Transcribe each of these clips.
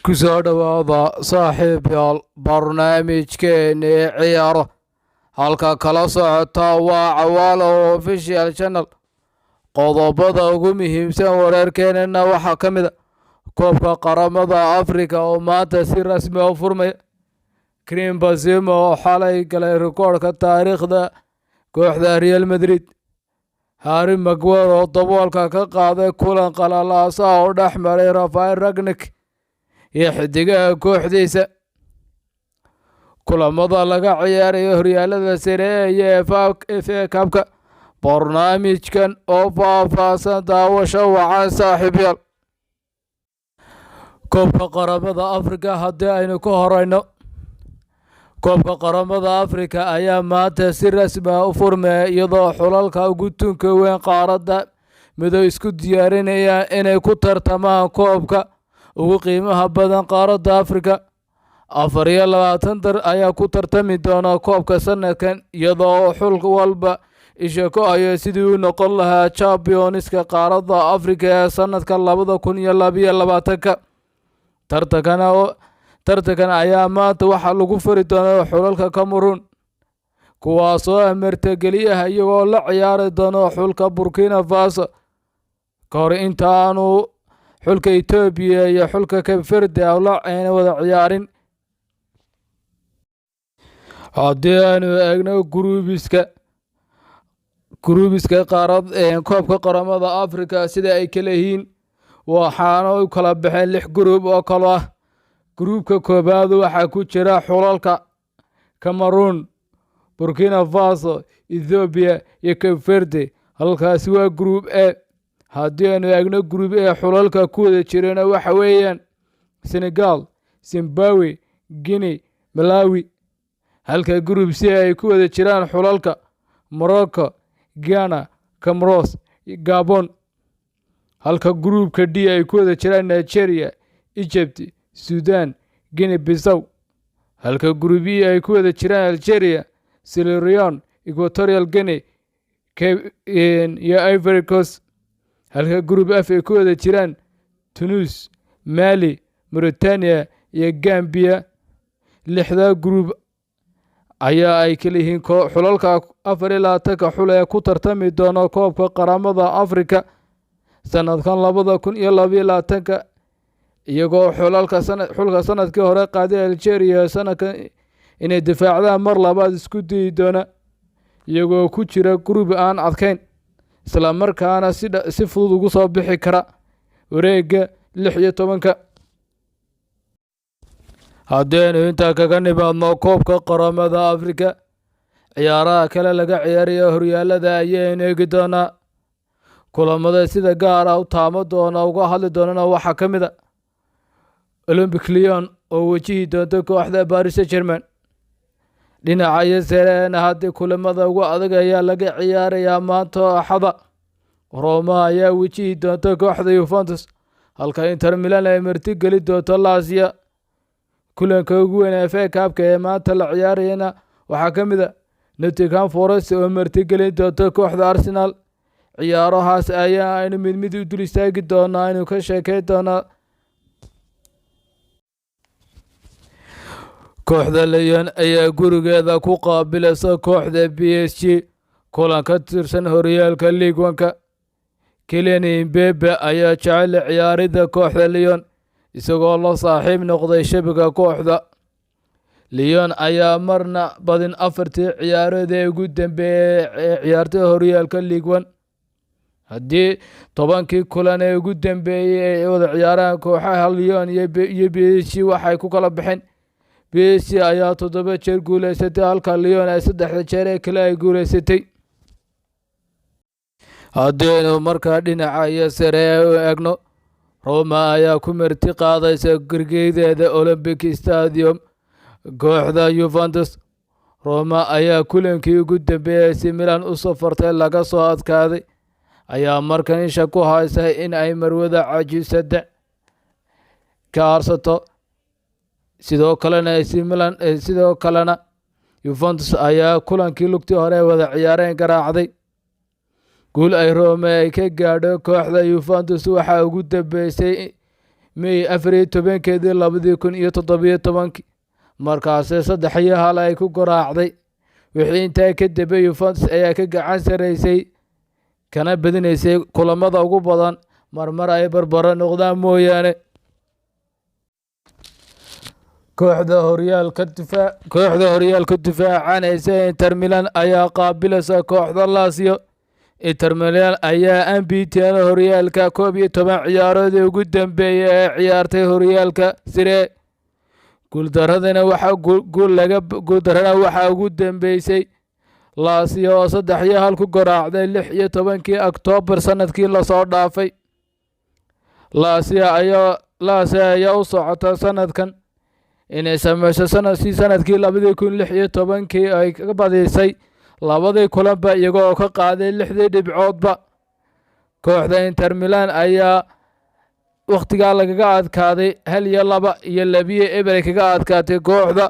ku soo dhowaada saaxiibayaal barnaamijkeeni ciyaaro halka kala socota waa Cawaalo Official Channel. Qodobada ugu muhiimsan wararkeenana waxaa ka mid ah koobka qaramada Afrika oo maanta si rasmi ah u furmaya. Karim Benzema oo xalay galay rikoodhka taariikhda kooxda Real Madrid. Harry Maguire oo daboolka ka qaaday kulan qalalaasa oo dhex maray Rafael Rangnick iyo xidigaha kooxdiisa. Kulamada laga ciyaarayo horyaalada Serie A iyo FA Cup-ka. Barnaamijkan oo faahfaahsan daawasho wacan saaxiibayaal. Koobka qaramada Afrika haddii aynu ka horeyno. Koobka qaramada Afrika ayaa maanta si rasmi ah u furmaya iyadoo xulalka ugu tunka weyn qaaradda midow isku diyaarinaya inay ku tartamaan koobka ugu qiimaha badan qaaradda Afrika. 24 dar ayaa ku tartami doona koobka sanadkan iyadoo xul walba isha ku hayo sidii uu noqon lahaa championska qaaradda Afrika ee sanadka 2022. Tartankan ayaa maanta waxaa lagu furi doonaa xulalka Cameroon kuwaasoo martigeliya iyagoo la ciyaari doona xulka Burkina Faso ka hor inta aanu xulka Ethiopia iyo xulka Cape Verde ayna wada ciyaarin. Haddii aanu eegno guruubiska koobka qaramada Afrika sida ay kala yihiin waxaana u kala baxeen 6 guruub oo kala ah. Gruubka koobaad waxaa ku jira xulalka Cameroon, Burkina Faso, Ethiopia iyo Cape Verde. Halkaasi waa gruub A. Haddii aanu eegno gruub A xulalka ku wada jirana waxa weeyaan Senegal, Zimbabwe, Guinea, Malawi. Halka gruub C ay ku wada jiraan xulalka Morocco, Ghana, Comoros, Gabon. Halka gruubka D ay ku wada jiraan Nigeria, Egypt, Sudan, Guinea-Bissau. Halka gruub E ay ku wada jiraan Algeria, Sierra Leone, Equatorial Guinea iyo Ivory Coast. Halka gruub F ay ku wada jiraan Tunis, Mali, Mauritania iyo Gambia. 6 gruub ayaa ay kala yihiin xulalka 24 xul ee ku tartami doona koobka qaramada Afrika sanadkan 2022 iyagoo xulka sanadkii hore qaaday Algeria sanadkan inay difaacdaan mar labaad isku dayi doona iyagoo ku jira gruub aan adkayn isla markaana si fudud ugu soo bixi kara wareegga 16. haddaynu intaa kaga nimaadno koobka qaramada Afrika ciyaaraha kale laga ciyaarayo horyaalada ayaynu eegi doonaa. Kulamada sida gaar ah u taamo doona uga hadli doonana waxaa ka mid ah Olympique Lyon oo wajihi doonta kooxda Paris Saint-Germain. Dhinaca iyo Serie A haddii kulamada ugu adag ayaa laga ciyaarayaa maanta Axada. Roma ayaa wajihi doonta kooxda Juventus halka Inter Milan ay martigeli doonto Lazio. Kulanka ugu weyn ee FA Cup-ka ee maanta la ciyaarayana waxaa ka mid ah Nottingham Forest oo martigeli doonta kooxda Arsenal. Ciyaarahaas ayaa aynu mid u dul istaagi doonaa aynu ka sheekay doonaa. Kooxda Lyon ayaa gurigeeda ku qaabilaysa kooxda PSG kulan ka tirsan horyaalka Ligue 1-ka. Kylian Mbappe ayaa jecel ciyaaridda kooxda Lyon isagoo la saaxiib noqday shabaga kooxda. Lyon ayaa marna badin 4 ciyaarood ee ugu dambeeyay ee ciyaarta horyaalka Ligue 1. haddii 10 kulan ee ugu dambeeyay ay wada ciyaaraan kooxaha Lyon iyo PSG waxay ku kala baxeen. PSG ayaa 7 jeer guuleysatay halka Lyon ay 3 jeer ee kale ay guuleysatay. haddaynu markaa dhinaca iyo Serie A u eegno Roma ayaa ku marti qaadaysa gurigeeda Olympic Stadium kooxda Juventus. Roma ayaa kulankii ugu dambeeyay si Milan u safartay laga soo adkaaday ayaa markan isha ku haysa in ay marwada caajisada ka aarsato. sidoo kalena Juventus ayaa kulankii lugtii hore wada ciyaareen garaacday. guul ay Roma ay ka gaadho kooxda Juventus waxaa ugu dambeysay May 14 2017 markaasi 3-1 ay ku garaacday. Wixii intaa ka dambeeyay Juventus ayaa ka gacan sareysay kana badinaysay kulamada ugu badan marmar ay barbaro noqdaan mooyaane. kooxda horyaalka difaacanaysa Inter Milan ayaa qaabilaysa kooxda Lazio. Inter Milan ayaa unbeaten horyaalka 11 ciyaarood ugu dambeeyay ee ciyaartay horyaalka Serie A. guuldaradana waxaa ugu dambeysay Lazio oo 3-1 ku garaacday 16 Oktoobar sanadkii la soo dhaafay. Lazio ayaa u socota sanadkan inay sameyso sanadkii 2016 ay ka badisay 2 kulanba iyagoo ka qaaday 6 dhibcoodba. kooxda Inter Milan ayaa waqtigaa lagaga adkaaday 1-2 iyo 2-0 kaga adkaatay kooxda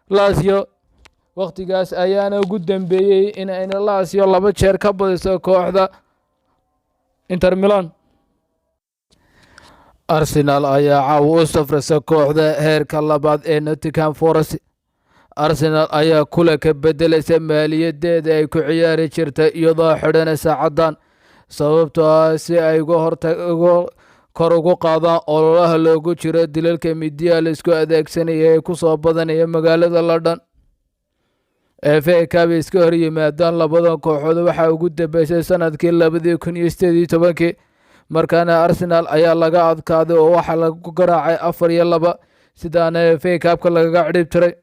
Lazio. waqtigaas ayaana ugu dambeeyay in ayna Lazio 2 jeer ka badiso kooxda Inter Milan. Arsenal ayaa caawa u safraysa kooxda heerka labaad ee Nottingham Forest. Arsenal ayaa kula ka bedelaysa maaliyadeeda ay ku ciyaari jirtay iyadoo xidhanaysa cadaan sababtoo ah si ay kor ugu qaadaan ololaha loogu jiro dilalka midiya la isku adeegsanaya ee ku soo badanaya magaalada London. FA Cup iska hor yimaadaan labadan kooxood waxaa ugu dambeysay sanadkii 2018 markaana Arsenal ayaa laga adkaaday oo waxaa lagu garaacay 4-2 sidaana FA Cup-ka lagaga cidhib tiray.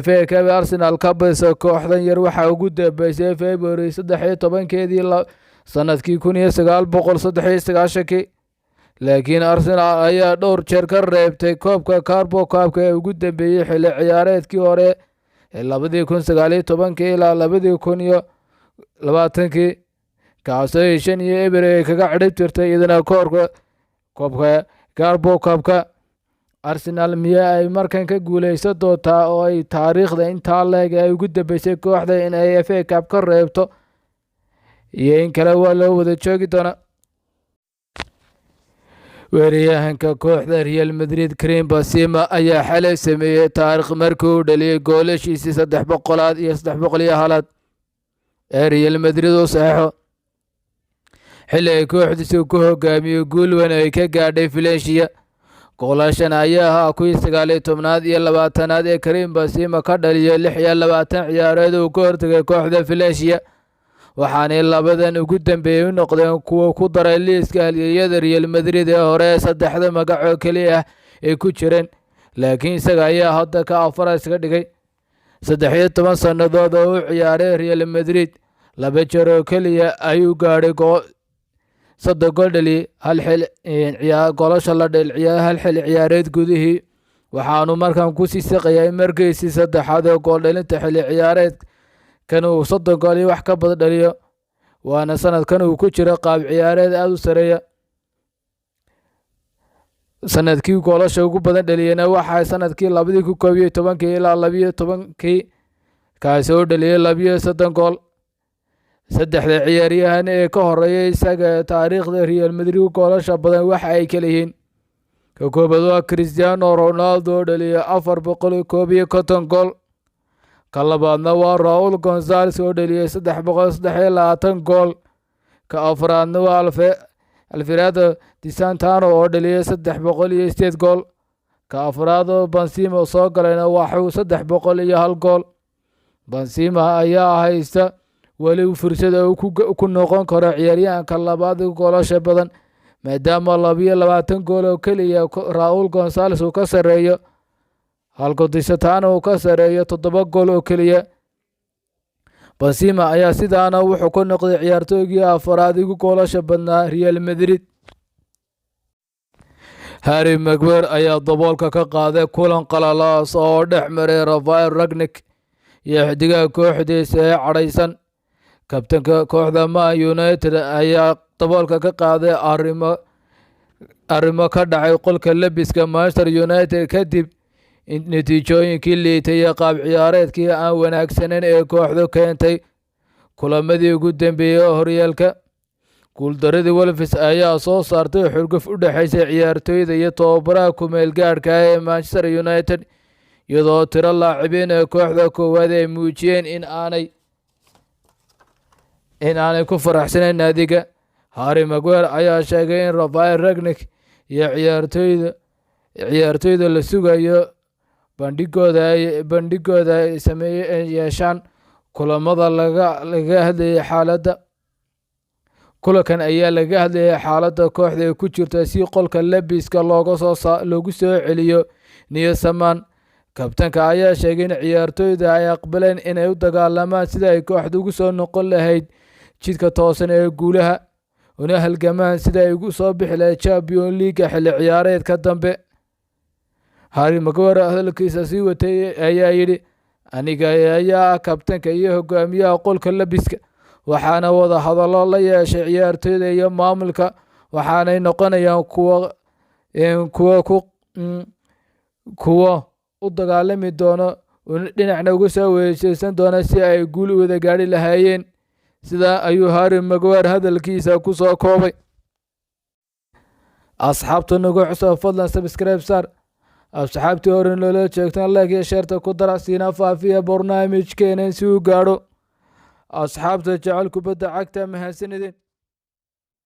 FA Cup Arsenal ka badisay kooxdan yar waxaa ugu dambeysay February 13 sanadkii 1993 laakiin Arsenal ayaa dhowr jeer ka reebtay koobka Carabao Cup ee ugu dambeeyay xilli ciyaareedkii hore ee 2019 ilaa 2020 kaasoo 5-0 ay kaga cidhib tirtay iyadana koobka Carabao Cup-ka. Arsenal miyaa ay markan ka guuleysan doontaa oo ay taariikhda intaa leeg ay ugu dambeysay kooxda in ay FA Cup ka reebto iyo in kale waa loo wada joogi doonaa. weeraryahanka kooxda Real Madrid Karim Benzema ayaa xalay sameeyay taariikh markii uu dhaliyay goolashiisii 300 iyo 301 ee Real Madrid u saxeexo xilli ay kooxdiisu ku hogaamiyay guul weyn ay ka gaadhay Valencia. goolashan ayaa ahaa kuwii 19 iyo 20 ee Karim Benzema ka dhaliyay 26 ciyaareed uu ka hortagay kooxda Valencia, waxaanay labadan ugu dambeeyay u noqdeen kuwa ku daray liiska halyeeyada Real Madrid ee hore 3 magac oo kaliya ah ay ku jireen, laakiin isaga ayaa hadda ka afarays ka dhigay 13 sannadood oo u ciyaaray Real Madrid. 2 jeer oo kaliya ayuu gaadhay 3 gool dhaliyay goolasha la dhaliyay hal xilli ciyaareed gudihii, waxaanu markan ku sii saqayay markiisii 3aad ee gool dhalinta xilli ciyaareed kan uu 30 gool iyo wax ka badan dhaliyo, waana sanadkan uu ku jiro qaab ciyaareed aad u sareeya. sanadkii goolasha ugu badan dhaliyana waxaa sanadkii 2011 ilaa 2012 kaasoo dhaliyay 32 gool. 3 ciyaaryahan ee ka horeeyay isaga taariikhda Real Madrid goolasha badan waxa ay kala yihiin: ka koobaad waa Cristiano Ronaldo oo dhaliyay 451 gool, ka labaadna waa Raul Gonzalez oo dhaliyay 323 gool, ka afraadna waa Alfredo Di Santana oo dhaliyay 308 gool, ka afraad Benzema soo galayna waxuu 301 gool. Benzema ayaa haysta weli fursad uu ku noqon karo ciyaaryahanka labaad goolasha badan maadaama 22 gool oo kaliya Raul Gonzalez uu ka sareeyo halka Di Santana uu ka sareeyo 7 gool oo kaliya. Benzema ayaa sidaana wuxuu ku noqday ciyaartooygii afraad ugu goolasha badnaa Real Madrid. Harry Maguire ayaa daboolka ka qaaday kulan qalalaas oo dhex maray Rafael Rangnick iyo xidigaha kooxdiisa ee cadhaysan. kabtanka kooxda Man United ayaa daboolka ka qaaday arrimo ka dhacay qolka labiska Manchester United kadib natiijooyinkii liitay iyo qaab ciyaareedkii aan wanaagsaneyn ee kooxdu keentay kulamadii ugu dambeeyay horyaalka. guuldaradii Wolves ayaa soo saartay xurguf u dhaxaysa ciyaartoyda iyo tababaraha ku-meel gaadhka ee Manchester United, iyadoo tiro laacibiin ee kooxda koowaad ay muujiyeen in aanay ku faraxsanayn naadiga. Harry Maguire ayaa sheegay in Raphael Rangnick iyo ciyaartoyda la sugayo bandhigooda ay yeeshaan kulamada laga hadlayay xaaladda. Kulankan ayaa laga hadlayay xaaladda kooxda ee ku jirta si qolka labiska loogu soo celiyo niyad-samaan. Kabtanka ayaa sheegay in ciyaartoyda ay aqbaleen inay u dagaalamaan sidii ay kooxdu ugu soo noqon lahayd jidka toosan ee guulaha, una halgamaan sidii ay ugu soo bixi lahayd Champions League xilli ciyaareedka dambe. Harry Maguire hadalkiisa sii watay ayaa yidhi, "Aniga ayaa kabtanka iyo hogaamiyaha qolka labiska, waxaana wada hadallo la yeeshay ciyaartoyda iyo maamulka, waxaanay noqonayaan kuwo u dagaalami doona dhinacna uga soo weerarsan doona si ay guul wada gaari lahaayeen." Sidaa ayuu Harry Maguire hadalkiisa ku soo koobay. Asxaabta nagu cusub, fadlan subscribe saar. Asxaabtii hore noola joogtaan like iyo share ku dar, siina faafiya barnaamijkeena si uu gaadho asxaabta jecel kubadda cagta. Mahadsanidin.